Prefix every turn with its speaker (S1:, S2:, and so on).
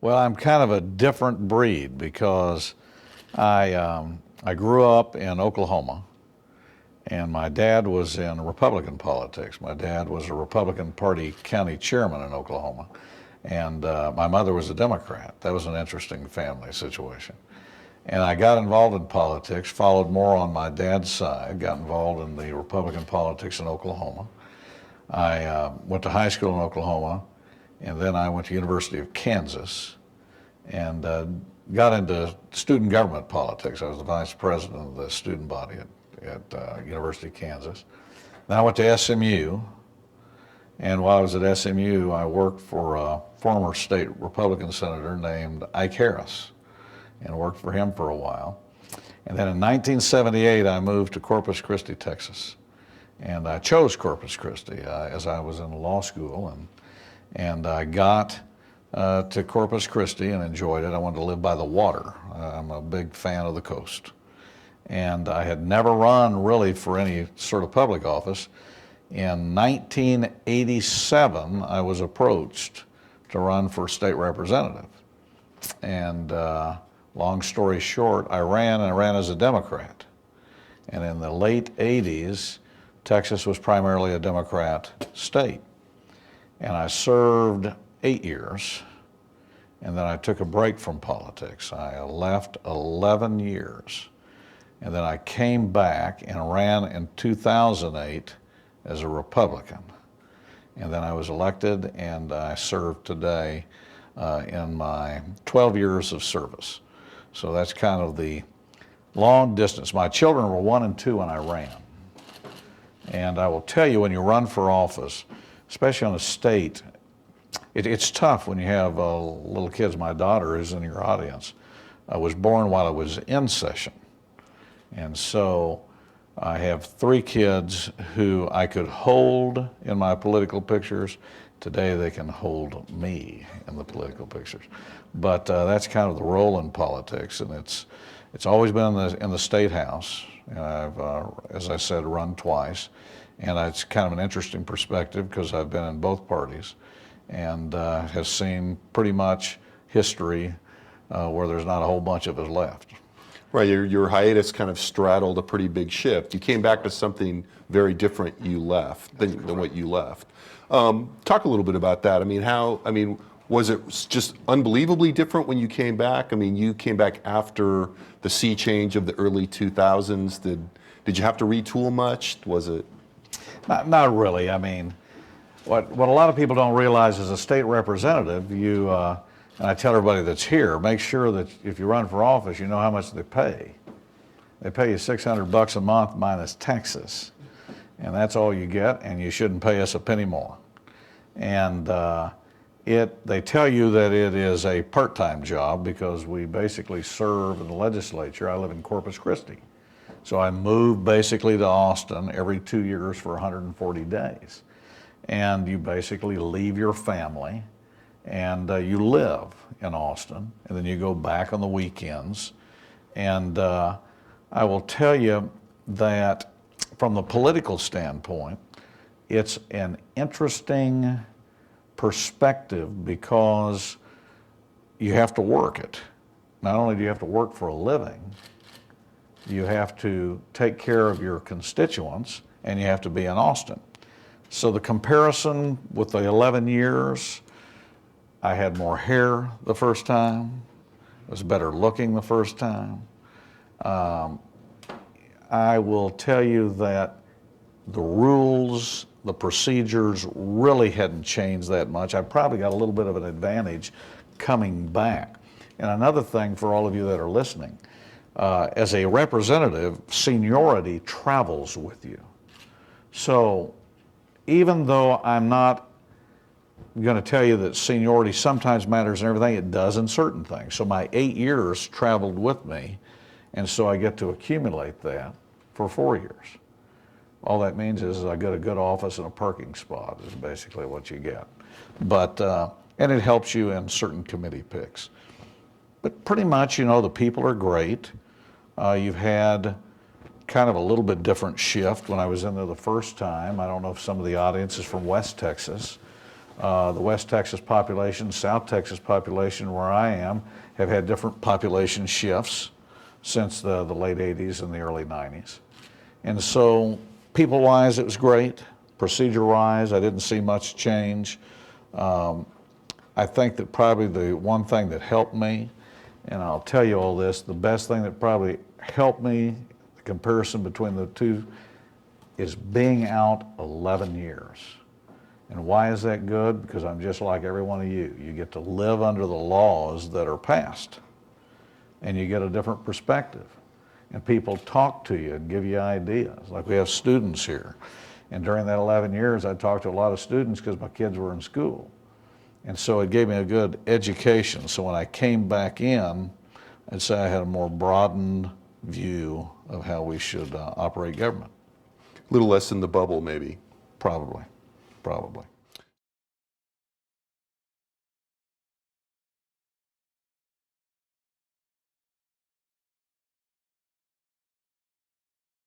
S1: Well, I'm kind of a different breed because I grew up in Oklahoma, and my dad was in Republican politics. My dad was a Republican Party county chairman in Oklahoma, and my mother was a Democrat. That was an interesting family situation. And I got involved in politics, followed more on my dad's side, got involved in the Republican politics in Oklahoma. I went to high school in Oklahoma, and then I went to University of Kansas, and got into student government politics. I was the vice president of the student body at University of Kansas. Then I went to SMU, and while I was at SMU, I worked for a former state Republican senator named Ike Harris, and worked for him for a while. And then in 1978, I moved to Corpus Christi, Texas. And I chose Corpus Christi as I was in law school, and I got to Corpus Christi and enjoyed it. I wanted to live by the water. I'm a big fan of the coast. And I had never run really for any sort of public office. In 1987, I was approached to run for state representative. And long story short, I ran as a Democrat. And in the late 80s, Texas was primarily a Democrat state. And I served 8 years, and then I took a break from politics. I left 11 years, and then I came back and ran in 2008 as a Republican. And then I was elected, and I serve today in my 12 years of service. So that's kind of the long distance. My children were 1 and 2 when I ran. And I will tell you, when you run for office, especially on a state, it's tough when you have little kids. My daughter, who's in your audience, was born while I was in session. And so I have 3 kids who I could hold in my political pictures. Today they can hold me in the political pictures. But that's kind of the role in politics, and it's always been in the State House. And I've, as I said, run twice, and it's kind of an interesting perspective because I've been in both parties and have seen pretty much history where there's not a whole bunch of us left.
S2: Right, your hiatus kind of straddled a pretty big shift. You came back to something very different than what you left. Talk a little bit about that. Was it just unbelievably different when you came back? You came back after the sea change of the early 2000s. Did you have to retool much? Was it?
S1: Not really. What a lot of people don't realize as a state representative, and I tell everybody that's here, make sure that if you run for office, you know how much they pay. They pay you $600 a month minus taxes, and that's all you get, and you shouldn't pay us a penny more. And they tell you that it is a part-time job because we basically serve in the legislature. I live in Corpus Christi. So I move basically to Austin every 2 years for 140 days. And you basically leave your family and you live in Austin, and then you go back on the weekends. And I will tell you that from the political standpoint, it's an interesting perspective because you have to work it. Not only do you have to work for a living, you have to take care of your constituents, and you have to be in Austin. So the comparison with the 11 years, I had more hair the first time, was better looking the first time. I will tell you that the rules, the procedures really hadn't changed that much. I probably got a little bit of an advantage coming back. And another thing for all of you that are listening, as a representative, seniority travels with you. So even though I'm not going to tell you that seniority sometimes matters in everything, it does in certain things. So my 8 years traveled with me, and so I get to accumulate that for 4 years. All that means is I get a good office and a parking spot is basically what you get. But, and it helps you in certain committee picks. But pretty much, the people are great. You've had kind of a little bit different shift when I was in there the first time. I don't know if some of the audience is from West Texas, The West Texas population, South Texas population, where I am, have had different population shifts since the late 80s and the early 90s. And so people-wise, it was great. Procedure-wise, I didn't see much change. I think that probably the one thing that helped me, and I'll tell you all this, the best thing that probably helped me, the comparison between the two, is being out 11 years. And why is that good? Because I'm just like every one of you. You get to live under the laws that are passed, and you get a different perspective. And people talk to you and give you ideas. Like we have students here. And during that 11 years, I talked to a lot of students because my kids were in school. And so it gave me a good education. So when I came back in, I'd say I had a more broadened view of how we should operate government.
S2: A little less in the bubble, maybe.
S1: Probably.